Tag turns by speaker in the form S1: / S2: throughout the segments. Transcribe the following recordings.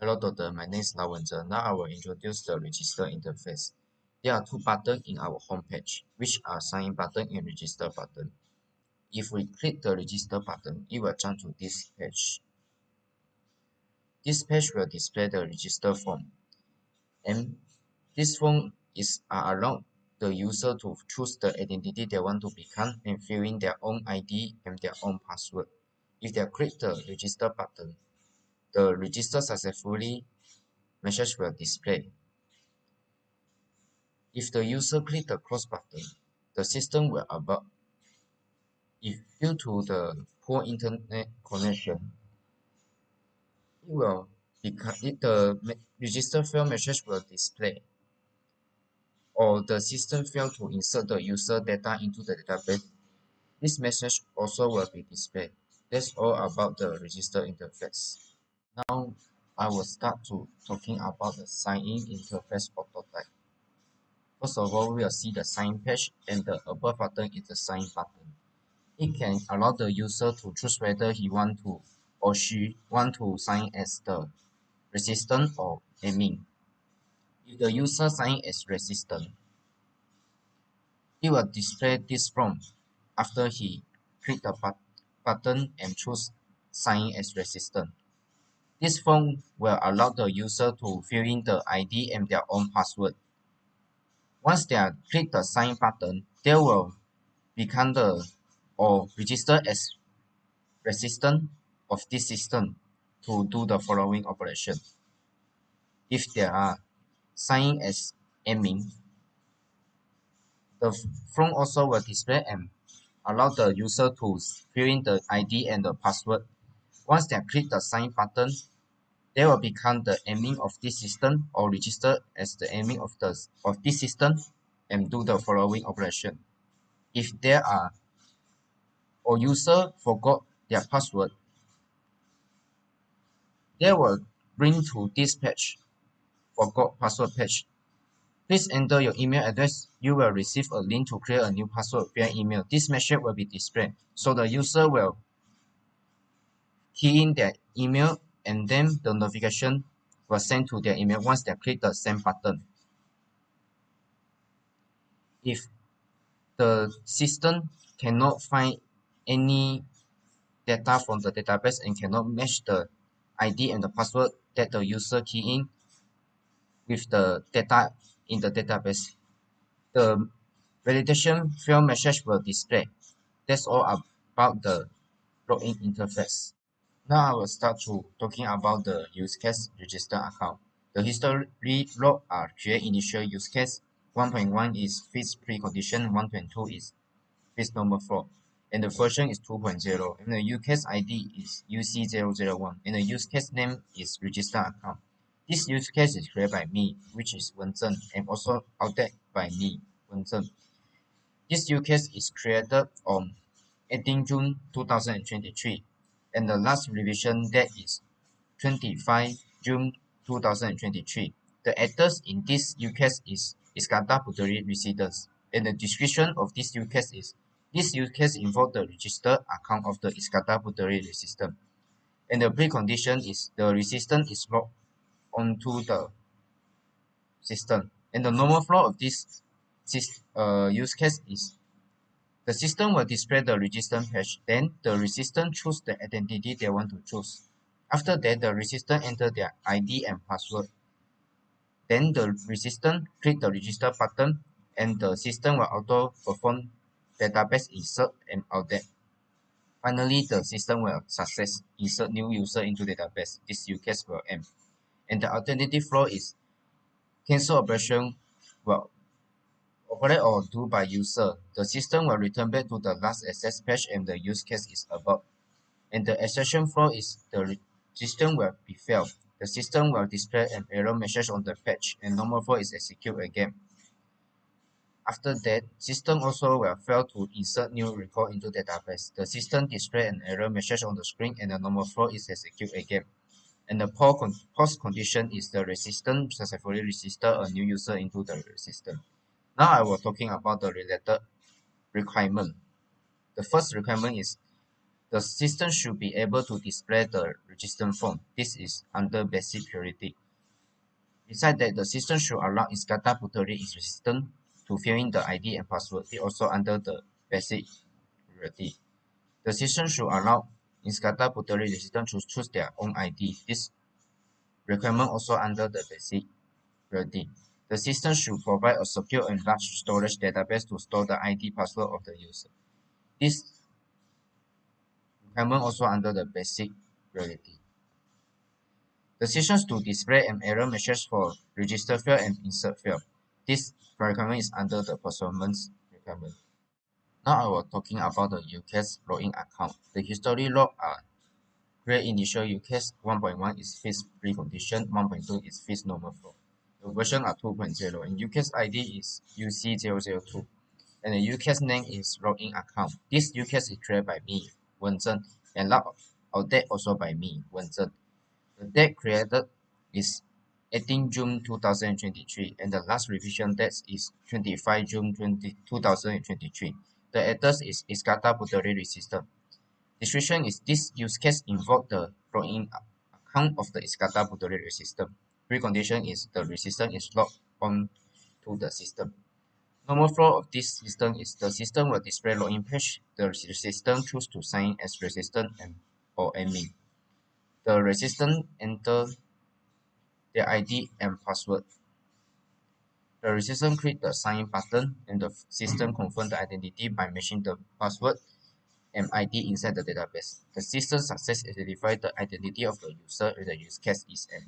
S1: Hello Doctor, my name is Zhen. Now I will introduce the register interface. There are two buttons in our home page, which are sign in button and register button. If we click the register button, it will jump to this page. This page will display the register form, and this form is allow the user to choose the identity they want to become and fill in their own ID and their own password. If they click the register button, the register successfully message will display. If the user clicks the close button, the system will abort. If due to the poor internet connection, the register failed message will display, or the system failed to insert the user data into the database. This message also will be displayed. That's all about the register interface. Now I will start to talking about the sign-in interface prototype. First of all, we will see the sign page, and the above button is the sign button. It can allow the user to choose whether he want to or she want to sign as the resistant or admin. If the user sign as resistant, it will display this form after he click the button and choose sign as resistant. This form will allow the user to fill in the ID and their own password. Once they click the sign button, they will become or register as resistant of this system to do the following operation. If they are signed as admin, the form also will display and allow the user to fill in the ID and the password. Once they click the sign button, they will become the admin of this system or register as the admin of this system and do the following operation. If there are or user forgot their password, they will bring to this page, forgot password page. Please enter your email address. You will receive a link to create a new password via email. This message will be displayed, so the user will key in their email, and then the notification will send to their email once they click the send button. If the system cannot find any data from the database and cannot match the ID and the password that the user key in with the data in the database, the validation failed message will display. That's all about the login interface. Now I will start to talking about the use case register account. The history log are create initial use case. 1.1 is fixed precondition, 1.2 is fixed normal flow, and the version is 2.0, and the use case ID is UC001, and the use case name is register account. This use case is created by me, which is Zhen, and also updated by me, Zhen. This use case is created on 18 June 2023, and the last revision date is 25 June 2023. The address in this use case is Iskandar Puteri residence, and the description of this use case is this use case involves the registered account of the Iskandar Puteri resistant, and the precondition is the resistant is logged onto the system, and the normal flow of this use case is the system will display the resistant page. Then the resistant choose the identity they want to choose. After that, the resistant enter their ID and password. Then the resistant click the register button, and the system will auto perform database insert and update. Finally, the system will success insert new user into database. This use case will end. And the alternative flow is cancel operation will operate or do by user. The system will return back to the last access page, and the use case is above. And the exception flow is the system will be failed. The system will display an error message on the page, and normal flow is executed again. After that, system also will fail to insert new record into database. The system display an error message on the screen, and the normal flow is executed again. And the post condition is the resistant successfully register a new user into the resistant. Now I will talking about the related requirement. The first requirement is The system should be able to display the register form. This is under basic priority. Besides that, the system should allow its data puttery its resistant to fill in the ID and password. It also under the basic priority. The system should allow its data puttery resistant to choose their own ID. This requirement also under the basic priority. The system should provide a secure and large storage database to store the ID password of the user. This requirement also under the basic priority. The systems to display an error message for register field and insert field. This requirement is under the performance requirement. Now I was talking about the UCAS login account. The history log are create initial UCAS 1.1 is fixed precondition, 1.2 is fixed normal flow. The version are 2.0 and UCAS ID is UC002 and the UCAS name is login account. This UCAS is created by me, Zhen, and log out date also by me, Zhen. The date created is 18 June 2023 and the last revision date is 25 June 2023. The address is Iskata Puteri system. Description is this use case invoke the login account of the Iskata Puteri system. Precondition is the resistant is logged on to the system. Normal flow of this system is the system will display login page. The resistant choose to sign as resistant and or admin. The resistant enter their ID and password. The resistant click the sign button and the system confirm the identity by matching the password and ID inside the database. The system successfully identified the identity of the user and the use case is an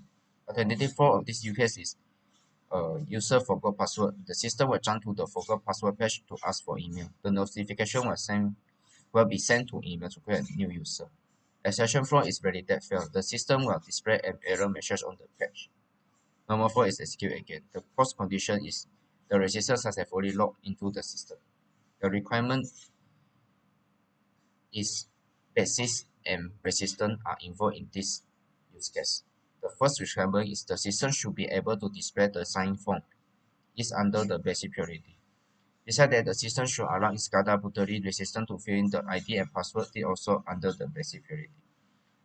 S1: alternative flow of this use case is user forgot password. The system will jump to the forgot password page to ask for email. The notification will be sent to email to create a new user. Exception flow is validate failed. The system will display an error message on the page. Normal flow is executed again. The post condition is the register successfully logged into the system. The requirement is basis and resistance are involved in this use case. The first requirement is the system should be able to display the sign form. Is under the basic priority. Besides that, the system should allow its data puttery resistant to fill in the ID and password. It also under the basic priority.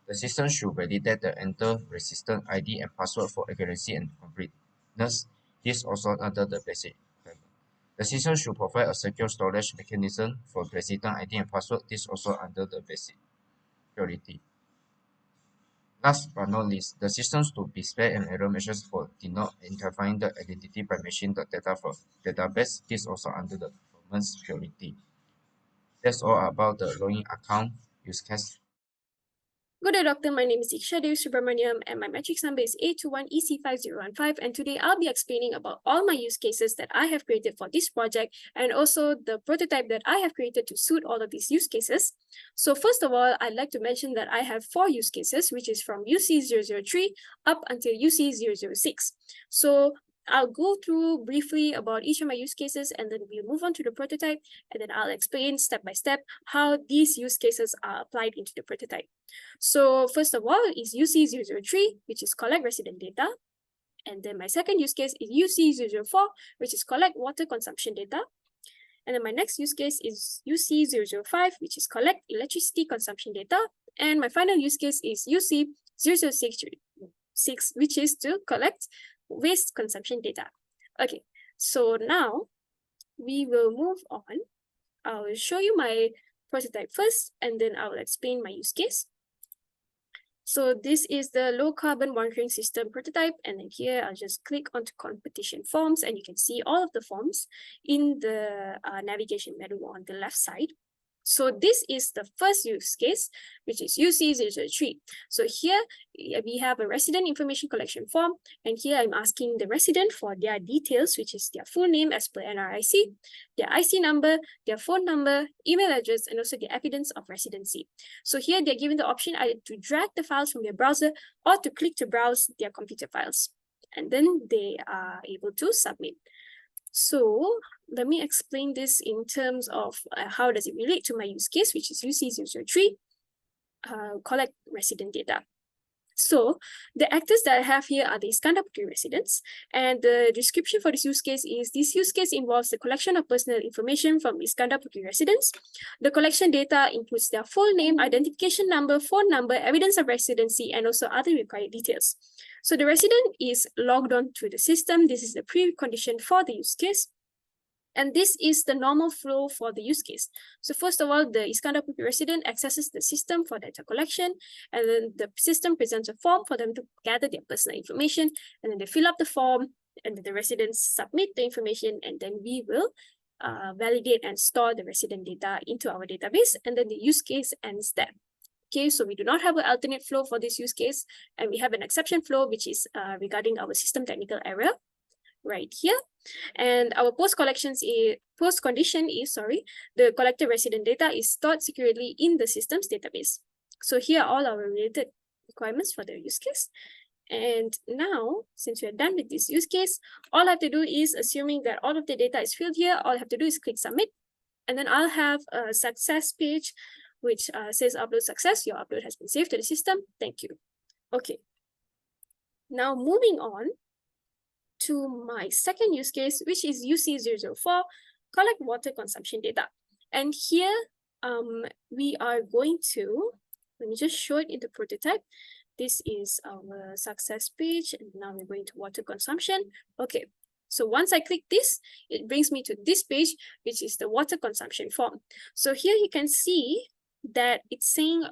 S1: The system should validate the enter resistant ID and password for accuracy and completeness. This also under the basic requirement. The system should provide a secure storage mechanism for resistant ID and password. This also under the basic priority. Last but not least, the systems to display an error message for did not identifying the identity by matching the data from database. This also under the performance priority. That's all about the login account use case.
S2: Good day, doctor. My name is Eikiesha SUBRAMANIAM and my matrix number is A21EC5015, and today I'll be explaining about all my use cases that I have created for this project and also the prototype that I have created to suit all of these use cases. So first of all, I'd like to mention that I have 4 use cases, which is from UC003 up until UC006. So I'll go through briefly about each of my use cases and then we'll move on to the prototype, and then I'll explain step by step how these use cases are applied into the prototype. So first of all is UC003, which is collect resident data. And then my second use case is UC004, which is collect water consumption data. And then my next use case is UC005, which is collect electricity consumption data. And my final use case is UC006, which is to collect waste consumption data. Okay, so now we will move on. I'll show you my prototype first, and then I will explain my use case. So this is the low carbon monitoring system prototype, and then here I'll just click onto competition forms, and you can see all of the forms in the navigation menu on the left side. So this is the first use case, which is UC003. So here we have a resident information collection form, and here I'm asking the resident for their details, which is their full name as per NRIC, their IC number, their phone number, email address, and also the evidence of residency. So here they're given the option either to drag the files from their browser or to click to browse their computer files, and then they are able to submit. So let me explain this in terms of how does it relate to my use case, which is UC003, collect resident data. So the actors that I have here are the Iskandar Putri residents, and the description for this use case is this use case involves the collection of personal information from Iskandar Putri residents. The collection data includes their full name, identification number, phone number, evidence of residency, and also other required details. So the resident is logged on to the system. This is the precondition for the use case. And this is the normal flow for the use case. So first of all, the Iskandar Putri resident accesses the system for data collection, and then the system presents a form for them to gather their personal information, and then they fill up the form, and then the residents submit the information, and then we will validate and store the resident data into our database, and then the use case ends there. Okay, so we do not have an alternate flow for this use case, and we have an exception flow, which is regarding our system technical error right here. And our post-condition is, the collected resident data is stored securely in the system's database. So here are all our related requirements for the use case. And now, since we are done with this use case, all I have to do is, assuming that all of the data is filled here, all I have to do is click submit. And then I'll have a success page, which says upload success. Your upload has been saved to the system. Thank you. Okay. Now moving on to my second use case, which is UC004, collect water consumption data. And here we are going to, let me just show it in the prototype. This is our success page, and now we're going to water consumption. Okay, so once I click this, it brings me to this page, which is the water consumption form. So here you can see that it's saying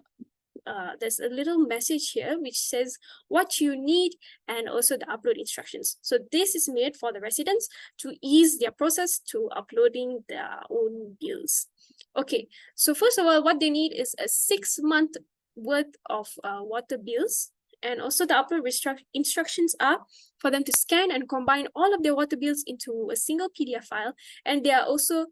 S2: there's a little message here which says what you need and also the upload instructions. So this is made for the residents to ease their process to uploading their own bills. Okay, so first of all, what they need is a 6-month worth of water bills, and also the upload instructions are for them to scan and combine all of their water bills into a single PDF file, and they also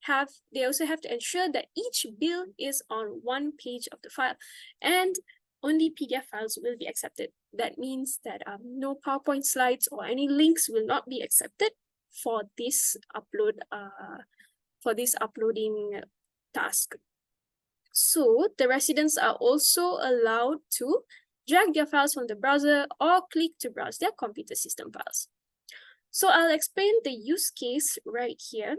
S2: have to ensure that each bill is on one page of the file, and only PDF files will be accepted. That means that no PowerPoint slides or any links will not be accepted for this uploading task. So the residents are also allowed to drag their files from the browser or click to browse their computer system files. So I'll explain the use case right here.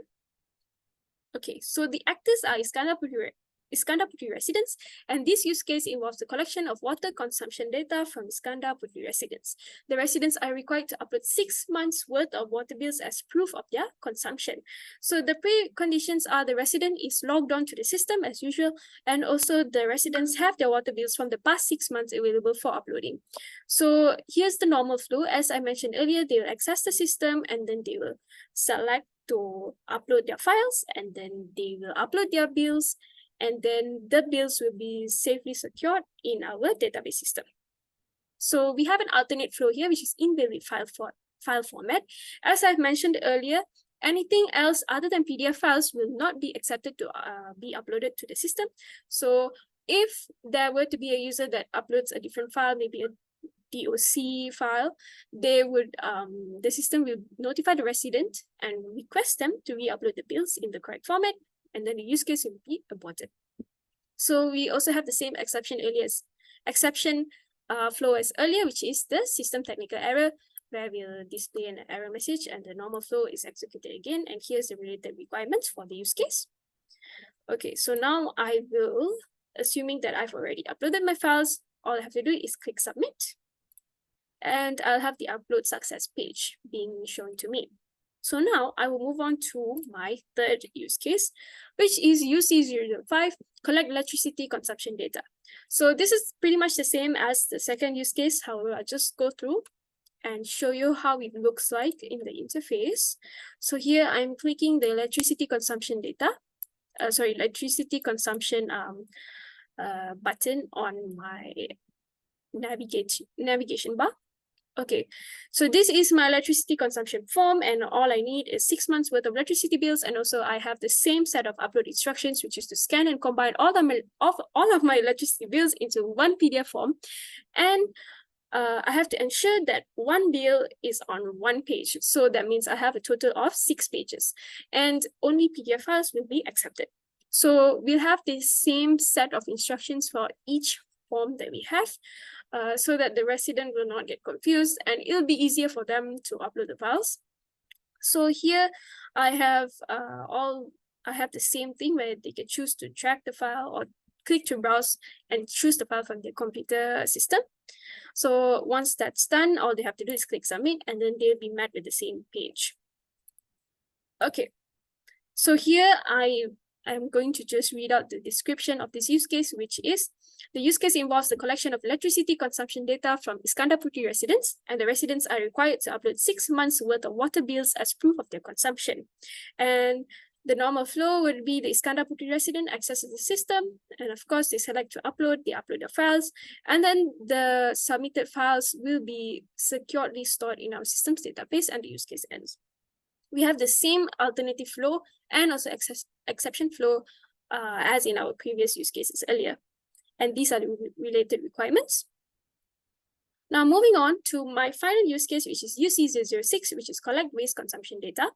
S2: Okay, so the actors are Iskandar Putri residents, and this use case involves the collection of water consumption data from Iskandar Putri residents. The residents are required to upload 6 months worth of water bills as proof of their consumption. So the preconditions are the resident is logged on to the system as usual, and also the residents have their water bills from the past 6 months available for uploading. So here's the normal flow. As I mentioned earlier, they will access the system, and then they will select to upload their files, and then they will upload their bills, and then the bills will be safely secured in our database system. So we have an alternate flow here, which is invalid file format. As I've mentioned earlier, anything else other than PDF files will not be accepted to be uploaded to the system. So if there were to be a user that uploads a different file, maybe a DOC file, they would the system will notify the resident and request them to re-upload the bills in the correct format, and then the use case will be aborted. So we also have the same exception flow as earlier, which is the system technical error, where we'll display an error message and the normal flow is executed again. And here's the related requirements for the use case. Okay, so now I will, assuming that I've already uploaded my files, all I have to do is click submit, and I'll have the upload success page being shown to me. So now I will move on to my third use case, which is UC005, collect electricity consumption data. So this is pretty much the same as the second use case. However, I'll just go through and show you how it looks like in the interface. So here I'm clicking the electricity consumption button on my navigation bar. Okay, so this is my electricity consumption form, and all I need is 6 months worth of electricity bills, and also I have the same set of upload instructions, which is to scan and combine all of my electricity bills into one PDF form, and I have to ensure that one bill is on one page. So that means I have a total of 6 pages, and only PDF files will be accepted. So we'll have the same set of instructions for each form that we have. so that the resident will not get confused and it'll be easier for them to upload the files. So here I have the same thing where they can choose to drag the file or click to browse and choose the file from their computer system. So once that's done, all they have to do is click submit and then they'll be met with the same page. Okay, so here I'm going to just read out the description of this use case, which is the use case involves the collection of electricity consumption data from Iskandar Putri residents, and the residents are required to upload 6 months worth of water bills as proof of their consumption. And the normal flow would be the Iskandar Putri resident accesses the system, and of course they select to upload, they upload the files, and then the submitted files will be securely stored in our systems database and the use case ends. We have the same alternative flow and also exception flow as in our previous use cases earlier. And these are the related requirements. Now moving on to my final use case, which is UC006, which is collect waste consumption data.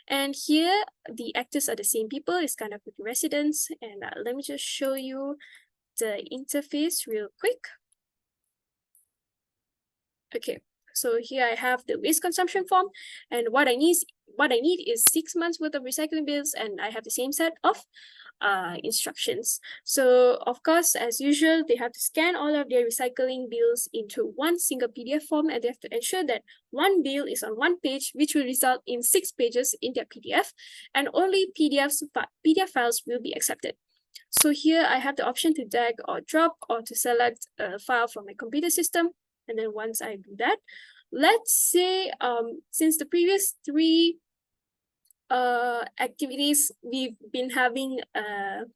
S2: And here the actors are the same people, Iskandar Putri residents. And let me just show you the interface real quick. Okay, so here I have the waste consumption form, and what I need is 6 months worth of recycling bills, and I have the same set of instructions. So of course, as usual, they have to scan all of their recycling bills into one single PDF form, and they have to ensure that one bill is on one page, which will result in 6 pages in their PDF, and only PDF files will be accepted. So here I have the option to drag or drop or to select a file from my computer system. And then once I do that, let's say since the previous 3 activities, we've been having a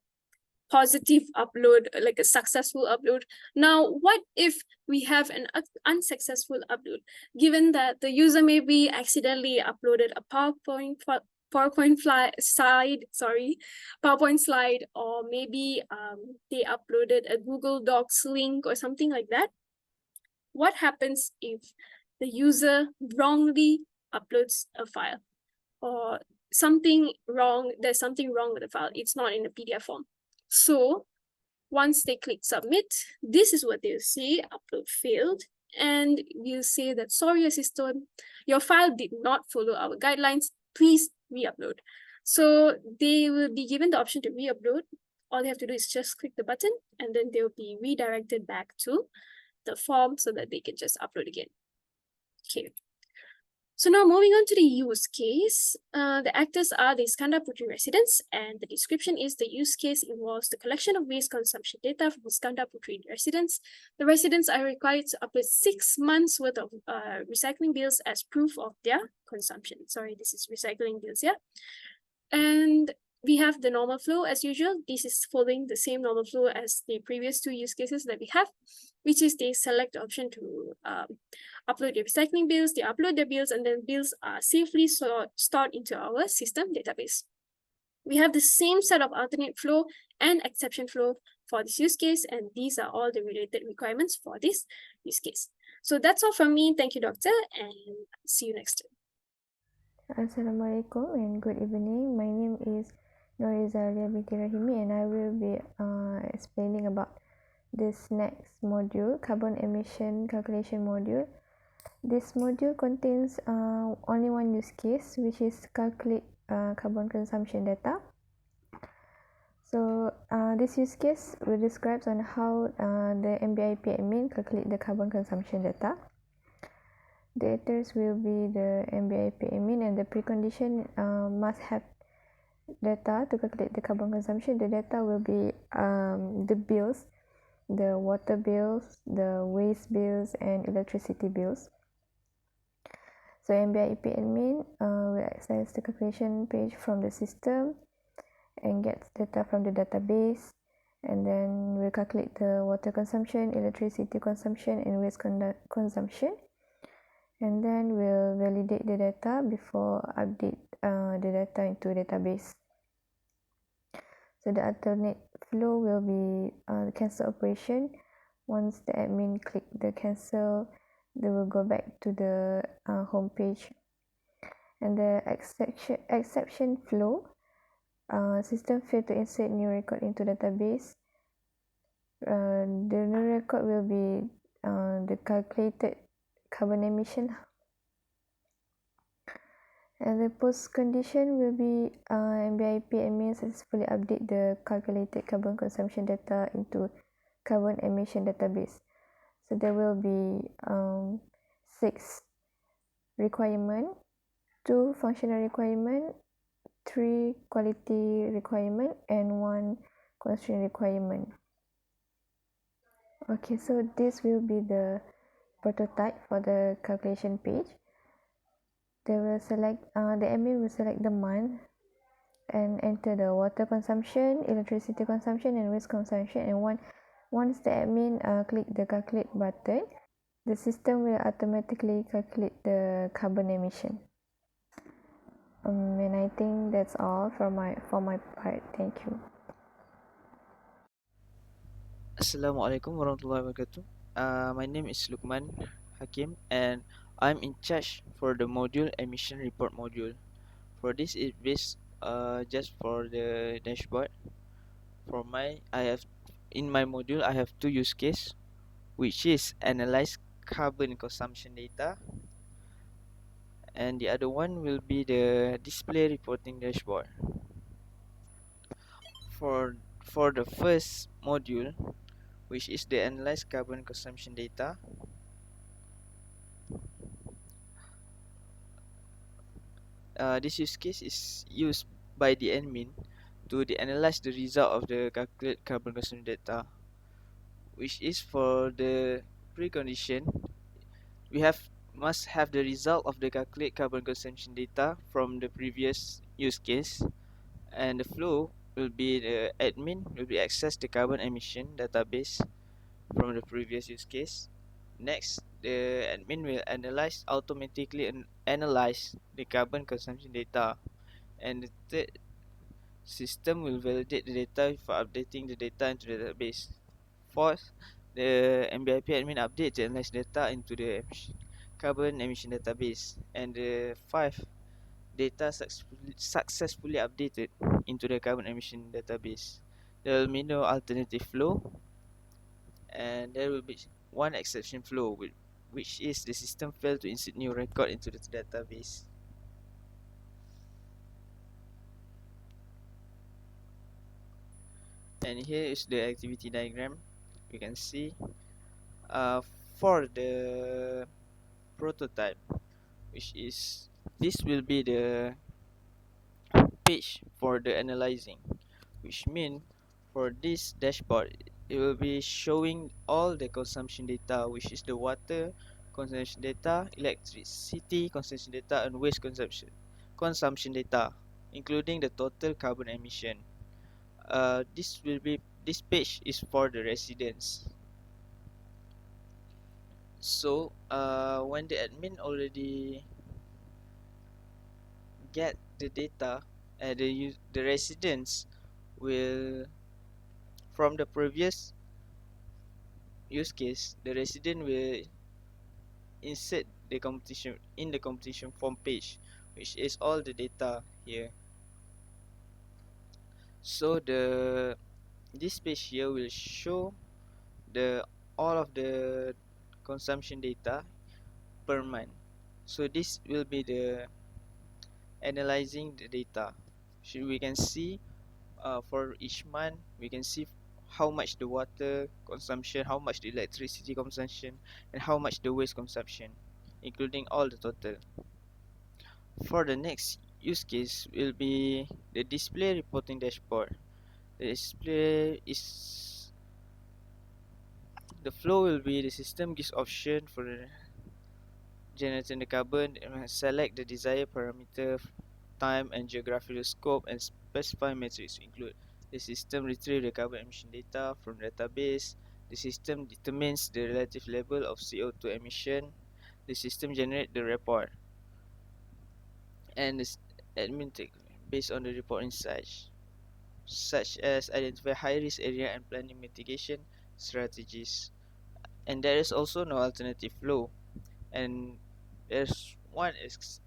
S2: positive upload, like a successful upload. Now, what if we have an unsuccessful upload? Given that the user maybe accidentally uploaded a PowerPoint slide, or maybe they uploaded a Google Docs link or something like that. What happens if the user wrongly uploads a file or there's something wrong with the file, it's not in a PDF form? So once they click submit, this is what they'll see: upload failed, and we'll say that sorry assistant, your file did not follow our guidelines, please re-upload. So they will be given the option to re-upload. All they have to do is just click the button and then they'll be redirected back to the form so that they can just upload again. Okay. So now moving on to the use case, the actors are the Iskandar Putri residents, and the description is the use case involves the collection of waste consumption data from Iskandar Putri residents. The residents are required to upload 6 months worth of recycling bills as proof of their consumption. Sorry, this is recycling bills, yeah. And we have the normal flow as usual. This is following the same normal flow as the previous 2 use cases that we have, which is they select the option to upload their recycling bills, they upload their bills, and then bills are safely stored into our system database. We have the same set of alternate flow and exception flow for this use case, and these are all the related requirements for this use case. So that's all from me. Thank you, Doctor, and see you next time.
S3: Assalamualaikum and good evening. My name is Izzah binti RAHIMI, and I will be explaining about this next module, carbon emission calculation module. This module contains only one use case, which is calculate carbon consumption data. So this use case will describe on how the MBIP admin calculate the carbon consumption data. The actors will be the MBIP admin, and the precondition must have data to calculate the carbon consumption. The data will be the bills, the water bills, the waste bills, and electricity bills. So MBIP admin will access the calculation page from the system and gets data from the database, and then we'll calculate the water consumption, electricity consumption, and waste consumption, and then we'll validate the data before update the data into database. So the alternate flow will be the cancel operation. Once the admin click the cancel, they will go back to the home page. And the exception flow, system failed to insert new record into database. The new record will be the calculated carbon emission. And the post condition will be MBIP admin successfully update the calculated carbon consumption data into carbon emission database. So there will be 6 requirement, 2 functional requirement, 3 quality requirement, and 1 constraint requirement. Okay, so this will be the prototype for the calculation page. They will select, the admin will select the month and enter the water consumption, electricity consumption, and waste consumption. And once the admin click the calculate button, the system will automatically calculate the carbon emission. And I think that's all for my part. Thank you.
S4: Assalamualaikum warahmatullahi wabarakatuh. My name is Luqman HAKIM, and I'm in charge for the module emission report module. For this is based just for the dashboard. For in my module I have 2 use case, which is analyze carbon consumption data, and the other one will be the display reporting dashboard. For the first module, which is the analyze carbon consumption data, this use case is used by the admin to analyze the result of the calculate carbon consumption data, which is for the precondition. We must have the result of the calculate carbon consumption data from the previous use case, and the flow will be the admin will be access the carbon emission database from the previous use case. Next, the admin will automatically analyze the carbon consumption data, and the third, system will validate the data for updating the data into the database. Fourth, the MBIP admin update the analyzed data into the carbon emission database. And the fifth, data successfully updated into the carbon emission database. There will be no alternative flow, and there will be one exception flow, which is the system failed to insert new record into the database. And here is the activity diagram. You can see for the prototype, which is this will be the page for the analyzing, which means for this dashboard it will be showing all the consumption data, which is the water consumption data, electricity consumption data, and waste consumption data, including the total carbon emission. This page is for the residents. So when the admin already get the data, the residents will, from the previous use case, the resident will insert the competition form page, which is all the data here. So this page here will show all of the consumption data per month. So this will be the analyzing the data. So we can see for each month we can see how much the water consumption, how much the electricity consumption, and how much the waste consumption, including all the total. For the next use case will be the display reporting dashboard. The flow will be the system gives option for generating the carbon, select the desired parameter, time and geographical scope, and specify metrics to include. The system retrieve the carbon emission data from the database. The system determines the relative level of CO2 emission. The system generate the report, and the admin take based on the report insights, such as identify high risk area and planning mitigation strategies. And there is also no alternative flow, and there's one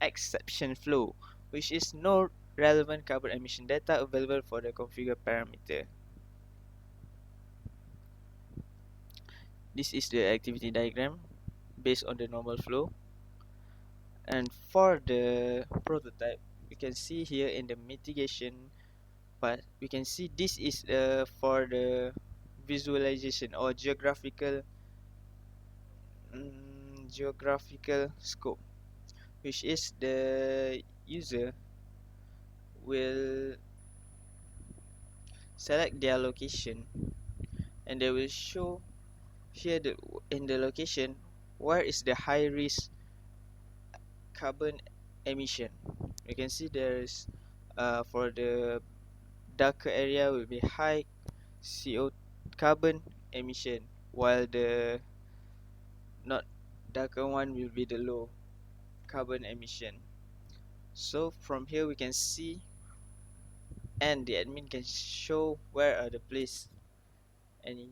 S4: exception flow, which is no relevant carbon emission data available for the configure parameter. this is the activity diagram based on the normal flow. And for the prototype, you can see here in the mitigation part, we can see this is for the visualization or geographical scope, which is the user will select their location and they will show here in the location where is the high risk carbon emission. You can see there's for the darker area will be high CO carbon emission, while the not darker one will be the low carbon emission. So from here we can see, and the admin can show where are the place and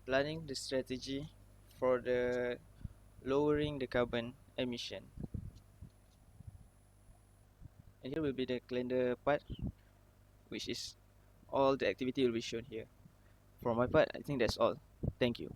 S4: planning the strategy for the lowering the carbon emission. And here will be the calendar part, which is all the activity will be shown here. For my part, I think that's all. Thank you.